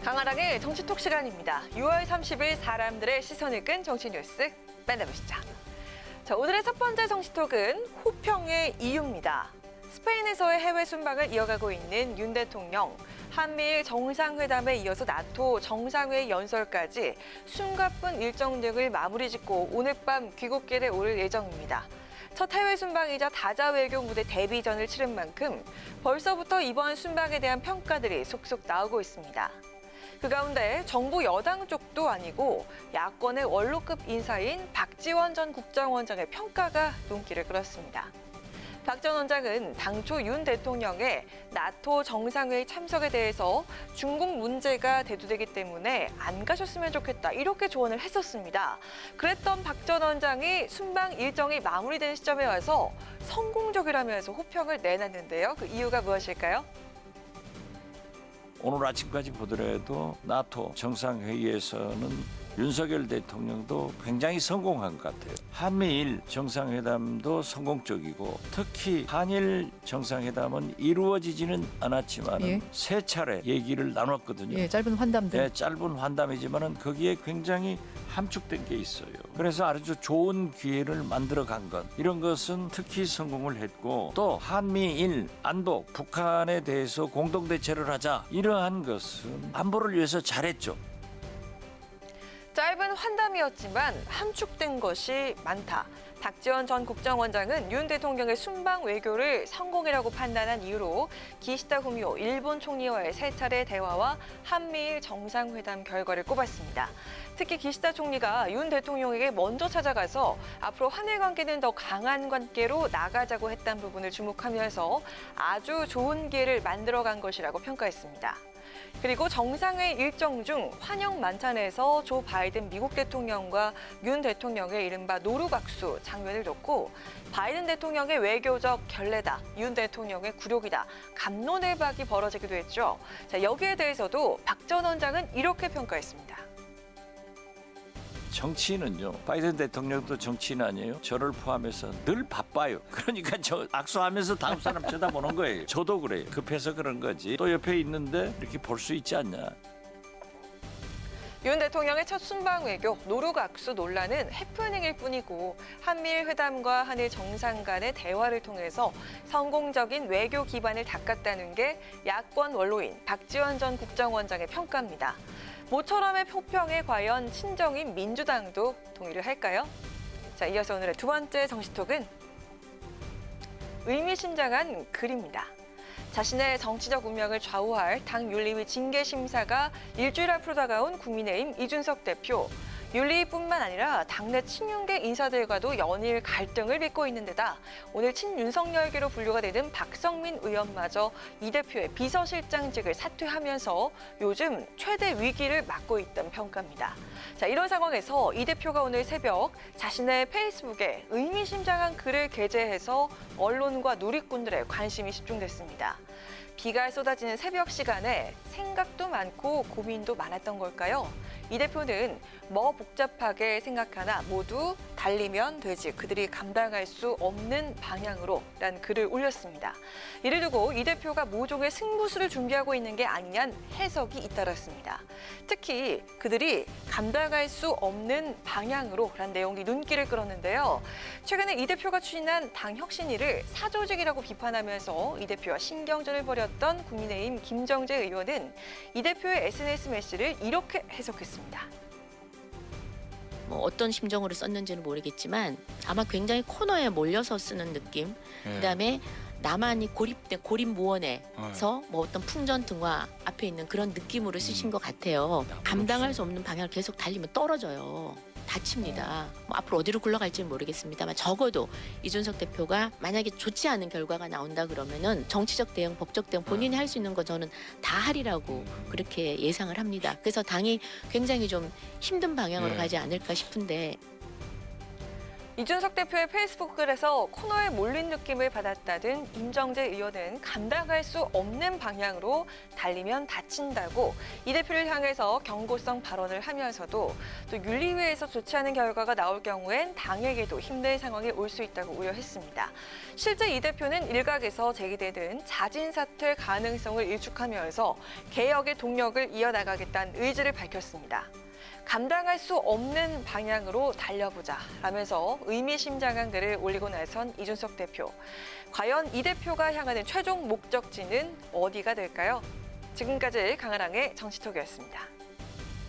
강하랑의 정치톡 시간입니다. 6월 30일 사람들의 시선을 끈 정치 뉴스 만나보시죠. 자, 오늘의 첫 번째 정치톡은 호평의 이유입니다. 스페인에서의 해외 순방을 이어가고 있는 윤 대통령. 한미일 정상회담에 이어서 나토 정상회의 연설까지 숨가쁜 일정 등을 마무리 짓고 오늘 밤 귀국길에 오를 예정입니다. 첫 해외 순방이자 다자 외교 무대 데뷔전을 치른 만큼 벌써부터 이번 순방에 대한 평가들이 속속 나오고 있습니다. 그 가운데 정부 여당 쪽도 아니고 야권의 원로급 인사인 박지원 전 국정원장의 평가가 눈길을 끌었습니다. 박 전 원장은 당초 윤 대통령의 나토 정상회의 참석에 대해서 중국 문제가 대두되기 때문에 안 가셨으면 좋겠다 이렇게 조언을 했었습니다. 그랬던 박 전 원장이 순방 일정이 마무리되는 시점에 와서 성공적이라면서 호평을 내놨는데요. 그 이유가 무엇일까요? 오늘 아침까지 보더라도 나토 정상회의에서는 윤석열 대통령도 굉장히 성공한 것 같아요. 한미일 정상회담도 성공적이고 특히 한일 정상회담은 이루어지지는 않았지만 세 차례 얘기를 나눴거든요. 짧은 환담들. 네, 짧은 환담이지만 거기에 굉장히 함축된 게 있어요. 그래서 아주 좋은 기회를 만들어간 것. 이런 것은 특히 성공을 했고 또 한미일 안보, 북한에 대해서 공동대처를 하자. 이러한 것은 안보를 위해서 잘했죠. 짧은 환담이었지만 함축된 것이 많다. 박지원 전 국정원장은 윤 대통령의 순방 외교를 성공이라고 판단한 이유로 기시다 후미오 일본 총리와의 세 차례 대화와 한미일 정상회담 결과를 꼽았습니다. 특히 기시다 총리가 윤 대통령에게 먼저 찾아가서 앞으로 한일 관계는 더 강한 관계로 나가자고 했다는 부분을 주목하면서 아주 좋은 기회를 만들어간 것이라고 평가했습니다. 그리고 정상회의 일정 중 환영 만찬에서 조 바이든 미국 대통령과 윤 대통령의 이른바 노루박수 장면을 뒀고 바이든 대통령의 외교적 결례다, 윤 대통령의 굴욕이다, 갑론을박이 벌어지기도 했죠. 자, 여기에 대해서도 박 전 원장은 이렇게 평가했습니다. 정치인은요, 바이든 대통령도 정치인 아니에요? 저를 포함해서 늘 바빠요. 그러니까 저 악수하면서 다음 사람 쳐다보는 거예요. 저도 그래요. 급해서 그런 거지. 또 옆에 있는데 이렇게 볼 수 있지 않냐. 윤 대통령의 첫 순방 외교 노루각수 논란은 해프닝일 뿐이고 한미일 회담과 한일 정상 간의 대화를 통해서 성공적인 외교 기반을 닦았다는 게 야권 원로인 박지원 전 국정원장의 평가입니다. 모처럼의 호평에 과연 친정인 민주당도 동의를 할까요? 자, 이어서 오늘의 두 번째 정치톡은 의미심장한 글입니다. 자신의 정치적 운명을 좌우할 당 윤리위 징계 심사가 일주일 앞으로 다가온 국민의힘 이준석 대표. 윤리위뿐만 아니라 당내 친윤계 인사들과도 연일 갈등을 빚고 있는 데다 오늘 친윤석열계로 분류가 되는 박성민 의원마저 이 대표의 비서실장직을 사퇴하면서 요즘 최대 위기를 맞고 있다는 평가입니다. 자, 이런 상황에서 이 대표가 오늘 새벽 자신의 페이스북에 의미심장한 글을 게재해서 언론과 누리꾼들의 관심이 집중됐습니다. 비가 쏟아지는 새벽 시간에 생각도 많고 고민도 많았던 걸까요? 이 대표는 뭐 복잡하게 생각하나 모두 달리면 되지 그들이 감당할 수 없는 방향으로 라는 글을 올렸습니다. 이를 두고 이 대표가 모종의 승부수를 준비하고 있는 게 아니냐는 해석이 잇따랐습니다. 특히 그들이 감당할 수 없는 방향으로 라는 내용이 눈길을 끌었는데요. 최근에 이 대표가 추진한 당 혁신위를 사조직이라고 비판하면서 이 대표와 신경전을 벌였던 국민의힘 김정재 의원은 이 대표의 SNS 메시지를 이렇게 해석했습니다. 뭐 어떤 심정으로 썼는지는 모르겠지만 아마 굉장히 코너에 몰려서 쓰는 느낌. 그다음에 나만이 고립된 고립무원에서 뭐 어떤 풍전등화 앞에 있는 그런 느낌으로 쓰신 것 같아요. 감당할 수 없는 방향을 계속 달리면 떨어져요. 다칩니다. 뭐 앞으로 어디로 굴러갈지는 모르겠습니다만 적어도 이준석 대표가 만약에 좋지 않은 결과가 나온다 그러면은 정치적 대응, 법적 대응 본인이 할 수 있는 거 저는 다 하리라고 그렇게 예상을 합니다. 그래서 당이 굉장히 좀 힘든 방향으로 가지 않을까 싶은데 이준석 대표의 페이스북 글에서 코너에 몰린 느낌을 받았다던 임정재 의원은 감당할 수 없는 방향으로 달리면 다친다고 이 대표를 향해서 경고성 발언을 하면서도 또 윤리위에서 좋지 않은 결과가 나올 경우엔 당에게도 힘든 상황이 올 수 있다고 우려했습니다. 실제 이 대표는 일각에서 제기되는 자진 사퇴 가능성을 일축하면서 개혁의 동력을 이어나가겠다는 의지를 밝혔습니다. 감당할 수 없는 방향으로 달려보자 라면서 의미심장한 글을 올리고 나선 이준석 대표. 과연 이 대표가 향하는 최종 목적지는 어디가 될까요? 지금까지 강아랑의 정치톡이었습니다.